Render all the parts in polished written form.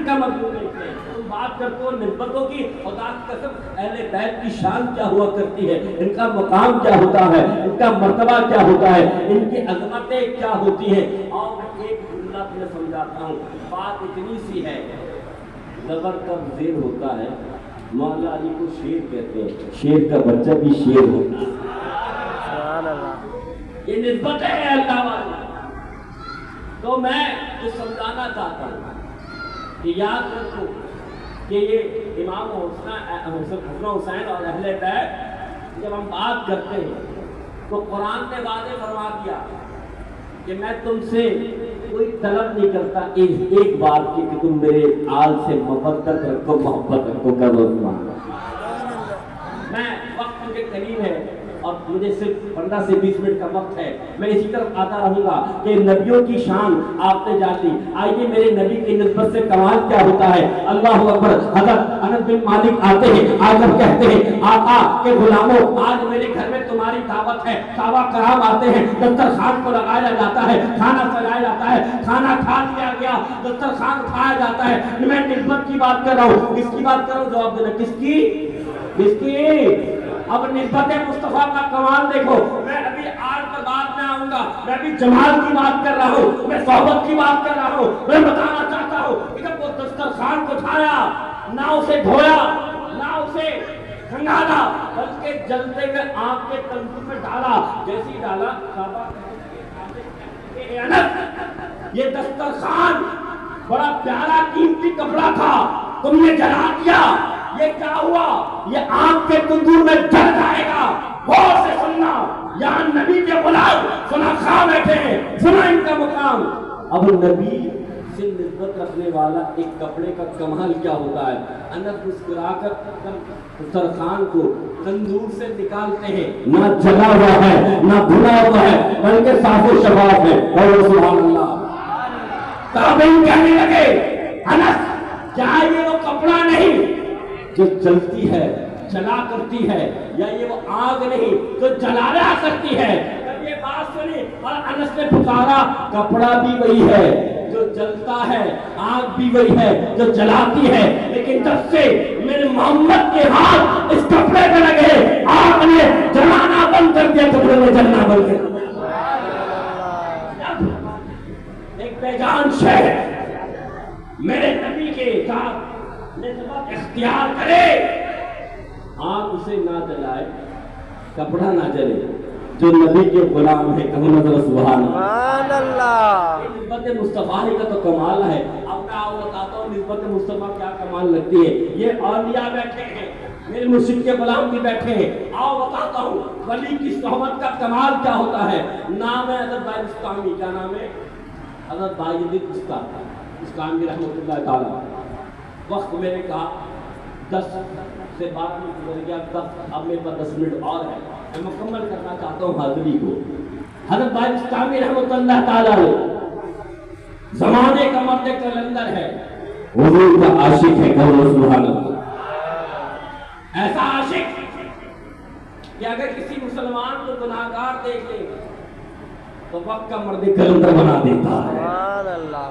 کا مضمون لکھتے ہیں. تم بات کرتے ہو نسبتوں کی، خدا کی قسم اہل بیت کی شان کیا ہوا کرتی ہے، ان کا مقام کیا ہوتا ہے، ان کا مرتبہ کیا ہوتا ہے، ان کی عظمتیں کیا ہوتی ہیں. اور میں ایک جملہ تمہیں سمجھاتا ہوں. بات اتنی سی ہے، زبر کب زیر ہوتا ہے، مولا علی کو شیر کہتے ہیں، شیر کا بچہ بھی شیر ہوتا ہے. سبحان اللہ. یہ نسبت ہے اللہ والی. تو میں جو سمجھانا چاہتا ہوں کہ یاد رکھو کہ یہ امام حسن حسین اور اہل بیت جب ہم بات کرتے ہیں تو قرآن نے واضح فرما دیا کہ میں تم سے کوئی طلب نہیں کرتا ایک بات کی کہ تم میرے آل سے محبت رکھو، محبت رکھو. کرو میں وقت مجھے قریب ہے اور مجھے صرف 15 سے 20 منٹ کا وقت ہے. میں اسی طرف آتا رہوں گا کہ نبیوں کی شان آپ نے جان لی. آئیے میرے نبی کی نسبت سے کمال کیا ہوتا ہے. اللہ اکبر. حضرت انس بن مالک آتے ہیں، آ کر کہتے ہیں آقا کے غلاموں آج میرے گھر میں تمہاری دعوت ہے. صحابہ کرام آتے ہیں، دسترخوان کو لگایا جاتا ہے، کھانا سجایا جاتا ہے، کھانا کھا لیا گیا، دسترخوان کھایا جاتا ہے. میں نسبت کی بات کر رہا ہوں. کس کی بات کر رہا ہوں؟ جواب دینا. کس کی؟ کس کی؟ اب نسبت مصطفیٰ کا کمال دیکھو. میں ابھی آج کے بعد میں آؤں گا. میں ابھی جمال کی بات کر رہا ہوں، میں صحبت کی بات کر رہا ہوں. میں بتانا چاہتا ہوں کہ جب وہ دسترخوان کو اٹھایا، نہ اسے دھویا، نہ اسے کھنگالا، بلکہ جلتے ہوئے آگ کے تندور میں ڈالا. جیسے ہی ڈالا صحابہ اے انس، یہ دسترخوان بڑا پیارا قیمتی کپڑا تھا، تم نے جلا دیا. یہ کیا ہوا؟ یہ آگ کے تندور میں جل جائے گا. غور سے سننا، یہاں نبی کے غلام سنا خواہ بیٹھے ہیں، سنا ان کا مقام. اب نبی سے نسبت رکھنے والا ایک کپڑے کا کمال کیا ہوتا ہے. انس مسکرا کر دسترخوان کو تندور سے نکالتے ہیں، نہ جلا ہوا ہے نہ دھلا ہوا ہے، بلکہ صاف و شفاف ہے. اور سبحان اللہ. تابعین کہنے لگے انس کیا یہ وہ کپڑا نہیں جو چلتی ہے، جلا کرتی ہے، یا یہ وہ آگ نہیں جو جلایا کرتی ہے؟ جب یہ بات سنی اور انس نے پکارا کپڑا بھی وہی ہے جو جلتا ہے، آگ بھی وہی ہے جو جلاتی ہے، لیکن جب سے میرے محمد کے ہاتھ اس کپڑے پہ لگے، آگ نے جلانا بند کر دیا، کپڑے نے جلنا بند کر دیا. ایک بے جان شہر میرے نبی کے ساتھ نسبت اختیار کرے، آگ اسے نہ جلائے، کپڑا نہ جلے، جو نبی کے غلام ہے. کہو نظر سبحان اللہ. نسبت مصطفیٰ کا تو کمال ہے. اب میں آپ بتاتا ہوں نسبت مصطفیٰ کیا کمال لگتی ہے. یہ اولیاء بیٹھے ہیں، میرے مرشد کے غلام بھی بیٹھے ہیں. آؤ بتاتا ہوں ولی کی صحبت کا کمال کیا ہوتا ہے. نام ہے حضرت بھائی بستامی. کیا نام ہے؟ حضرت بھائی بستامی رحمۃ اللہ تعالیٰ. وقت میرے کہا 10 سے 12 منٹ گزر گیا. اب میرے پاس 10 منٹ اور ہے. میں مکمل کرنا چاہتا ہوں حاضری کو. حضرت بھائی بستامی رحمۃ اللہ تعالیٰ زمانے کا مرد کلندر ہے، حضور کا عاشق ہے. کہو سبحان اللہ. ایسا عاشق کہ اگر کسی مسلمان کو گناہگار دیکھ لے تو وقت کا مرد کلندر بنا دیتا ہے. سبحان اللہ.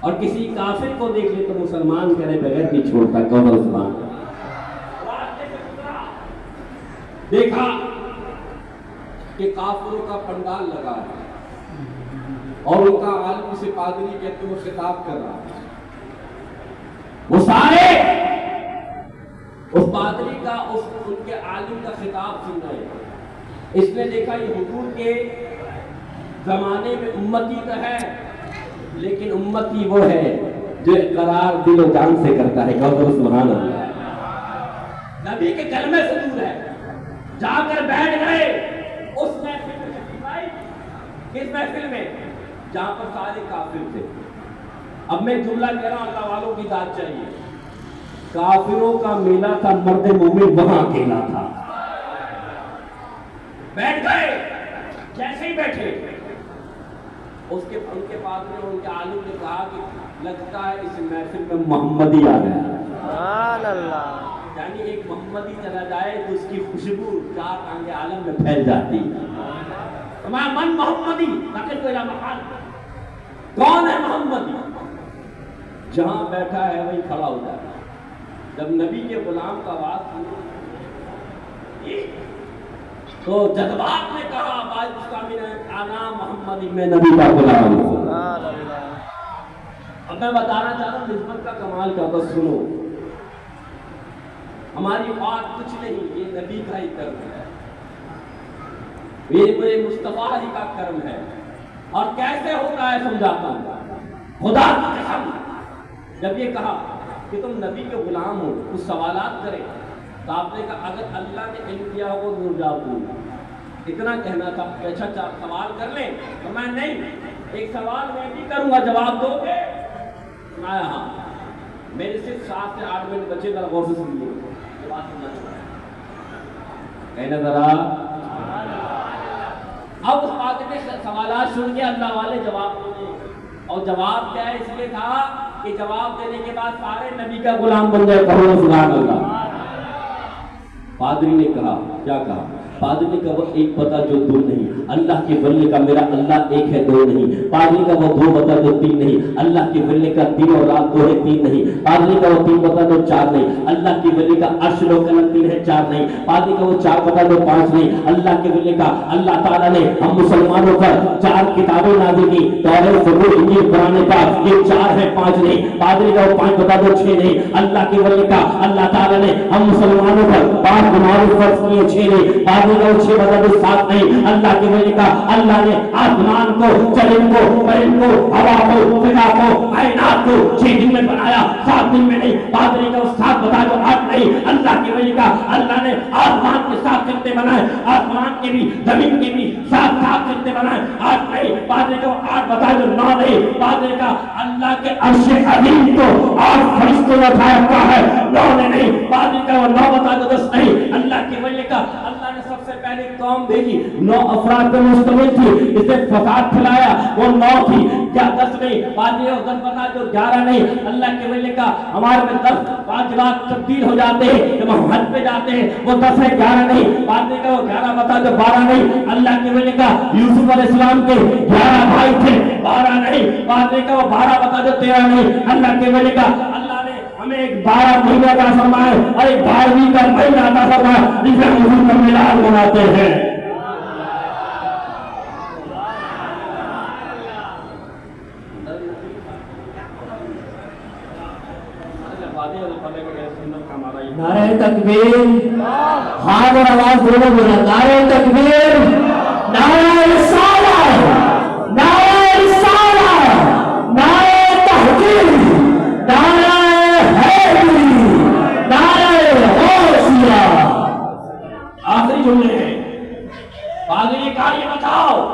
اور کسی کافر کو دیکھ لے تو مسلمان کرے بغیر نہیں چھوڑتا. کہو سبحان اللہ. دیکھا کہ کافروں کا پنڈال لگا ہے اور ان کا عالم سے پادری کہتے وہ خطاب کر رہا ہے. وہ سارے اس پادری کا ان کے عالم کا خطاب سن رہے ہیں. اس نے دیکھا یہ حضور کے زمانے میں امتی تو ہے لیکن امتی وہ ہے جو اقرار دل و جان سے کرتا ہے. کہو سبحان اللہ. نبی کے کلمے سے دور ہے. جا کر بیٹھ گئے اس محفل میں. کس محفل میں؟ جہاں پر سارے کافر تھے. اب میں جملہ کہہ رہا ہوں، اللہ والوں کی ذات چاہیے. کافروں کا میلہ تھا، مرد مومن وہاں اکیلا تھا. بیٹھ گئے. جیسے ہی بیٹھے ان کے پاس میں ان کے عالم نے کہا کہ لگتا ہے اس محفل میں محمدی آ گیا. سبحان اللہ. یعنی ایک محمدی چلا جائے تو اس کی خوشبو 4 آنگے عالم میں پھیل جاتی. ہمارا من محمدی. کون ہے محمدی؟ جہاں بیٹھا ہے وہیں کھڑا ہو جاتا ہے۔ جب نبی کے غلام کا آواز سنی تو جذبات نے کہا آواز اس کا آنا محمد، میں نبی کا غلام ہوں۔ سبحان اللہ۔ اب میں بتانا چاہ رہا ہوں نسبت کا کمال کا، بس سنو، ہماری بات کچھ نہیں، یہ نبی کا ہی کرم ہے، یہ میرے مصطفیٰ ہی کا کرم ہے۔ اور کیسے ہوتا ہے سمجھاتا ہوں، خدا کی قسم جب یہ کہا کہ تم نبی کے غلام ہو، کچھ سوالات کریں، تو آپ نے کہا اگر اللہ نے علم دیا ہو تو جواب دوں گا، اتنا کہنا تھا کہ اچھا سوال کر لیں، تو میں نہیں، ایک سوال میں بھی کروں گا، جواب دو گے؟ میں ہاں، میرے صرف 7 سے 8 منٹ بچے، ذرا غور سے سنیے، یہ بات سننا چاہتا ہوں، کہنا ذرا۔ اب اس بات میں سوالات سن کے اللہ والے جواب دیں، اور جواب کیا ہے؟ اس لیے تھا کہ جواب دینے کے بعد سارے نبی کا غلام بن جائے، کہو سبحان اللہ۔ پادری نے کہا، کیا کہا؟ پادری نے کہا وہ ایک پتہ جو دو نہیں، اللہ کے ولی کا میرا اللہ ایک ہے دو نہیں۔ پادری کا وہ 2 پتہ جو 3 نہیں، اللہ کے ولی کا 3 اور رات 2 ہے 3 نہیں۔ پادری کا وہ 3 پتہ جو 4 نہیں، اللہ کے ولی کا عرش و قلم 3 ہے 4 نہیں۔ پادری کا وہ 4 پتہ جو 5 نہیں، اللہ کے ولی کا، اللہ تعالیٰ نے ہم مسلمانوں پر 4 کتابیں نازل کی، تورات، زبور، انجیل، قرآن پاک، یہ 4 ہے 5 نہیں۔ پادری کا وہ 5 پتہ جو 6 نہیں، اللہ کے ولی کا، اللہ تعالیٰ نے ہم مسلمانوں پر 5 نماز فرض کیے 6 نہیں۔ پادری کا وہ 6 پتہ جو 7 نہیں، اللہ کے ولی کا، اللہ نے آسمان کو، زمین کو، پرند کو، ہوا کو، فضا کو، کائنات کو 6 دن میں بنایا، 7 دن میں نہیں۔ پادری کا وہ 7 پتہ جو 8 نہیں، اللہ کے ولی کا، اللہ نے آسمان کے 7 کرتے بنائے، آسمان کے بھی زمین کے بھی 7 کرتے بنائے، 8 نہیں۔ پادری کا وہ 8 پتہ جو 9 نہیں، پادری کا اللہ کے عرش عظیم کو 8 فرشتوں نے اٹھایا ہوا ہے، 9 نے نہیں۔ پادری کا وہ 9 پتہ جو 10 نہیں، اللہ کے ولی کا، اللہ نے سب سے پہلے قوم بھیجی 9 افراد پر مشتمل تھی، اسے فساد پھیلایا، وہ 9 تھی، کیا 10 نہیں؟ پادری اور 10 پتہ جو 11 نہیں، اللہ کے ولی کا، ہمارے میں 10 واجبات تبدیل ہو جاتے ہیں جب ہم حج پہ جاتے ہیں، وہ 10 ہے 11 نہیں۔ پادری کا وہ 11 پتہ جو 12 نہیں، اللہ کے ولی کا، یوسف علیہ السلام کے 11 بھائی تھے 12 نہیں۔ پادری کا وہ 12 پتہ جو 13 نہیں، اللہ کے ولی کا، اللہ نے ہمیں ایک 12 مہینے کا فرمایا اور ایک 12ویں کا مہینہ عطا فرمایا، جسے ہم حضور کا میلاد مناتے ہیں۔ نعرہ تکبیر، ہاتھ اور آواز دونوں بولا، نعرہ تکبیر، نعرہ رسالہ، نعرہ رسالہ، نعرہ تحقیق، نعرہ حیدری، نعرہ غوثیہ۔ آخری جملے ہیں، پادری نے کہا یہ بتاؤ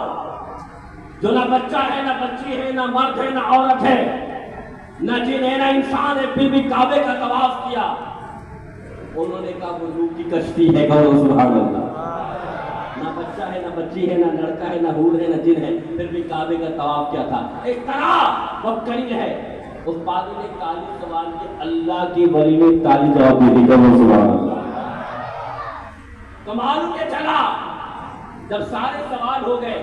جو نہ بچہ ہے، نہ بچی ہے، نہ مرد ہے، نہ عورت ہے، نہ جن ہے، نہ انسان ہے، پھر بھی کعبے کا طواف کیا۔ انہوں نے کہا وہ نوح کی کشتی ہے، کہو سبحان اللہ۔ نہ بچہ ہے، نہ بچی ہے، نہ لڑکا ہے، نہ حور ہے، نہ جن ہے، پھر بھی کعبے کا طواف کیا تھا۔ اس طرح وہ قریب ہے۔ اس پادری نے 40 سوال کے، اللہ کی ولی نے 40 جواب دے دی، کہو سبحان اللہ۔ تو معلوم یہ چلا جب سارے سوال ہو گئے،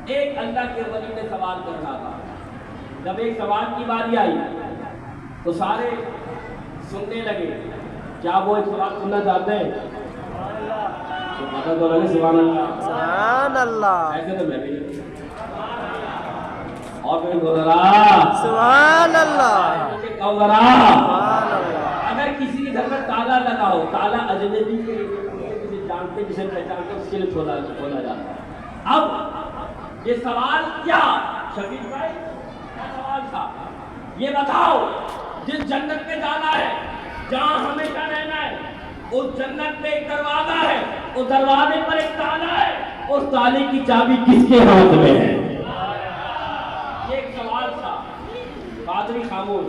ایک اللہ کے ولی نے سوال کرنا تھا۔ جب ایک سوال کی باری آئی تو سارے سننے لگے۔ کیا وہ ایک سوال سننا چاہتے ہیں؟ تو پتہ تو لگے سبحان اللہ، سبحان اللہ، ایسے تو میں بھی اور میں ذرا سبحان اللہ، کہو ذرا، سبحان اللہ۔ اگر کسی کے گھر میں تالا لگا ہو، تالا اجنبی کے کسی جانتے جسے پہچانتے اس کے لیے کھولا جاتا ہے۔ اب یہ سوال کیا شفیق بھائی کیا سوال تھا؟ یہ بتاؤ جس جنت میں جانا ہے، جہاں ہمیشہ رہنا ہے، اس جنت میں ایک دروازہ ہے، اس دروازے پر ایک تالا ہے، اس تالے کی چابی کس کے ہاتھ میں ہے؟ یہ ایک سوال تھا۔ پادری خاموش،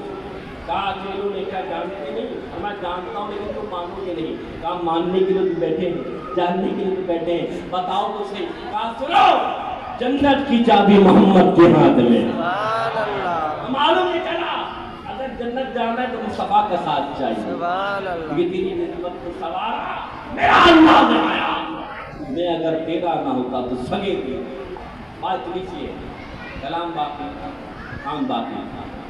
کہا اکیلوں نے کیا جانتے نہیں؟ میں جانتا ہوں لیکن تم مانو گے نہیں۔ کہا ماننے کے لیے تو بیٹھے ہیں، جاننے کے لیے تو بیٹھے ہیں، بتاؤ تو صحیح۔ کہا سنو، جنت کی چابی محمد کے ہاتھ میں۔ سبحان اللہ، معلوم نہیں چلا اگر جنت جانا ہے تو مصطفیٰ کا ساتھ چاہیے۔ سبحان اللہ، یہ تیری نسبت کو سوارا میرا اللہ نے آیا، میں اگر تیرا نہ ہوتا تو سگے تھی۔ بات لیجیے، کلام باقی، کام باقی۔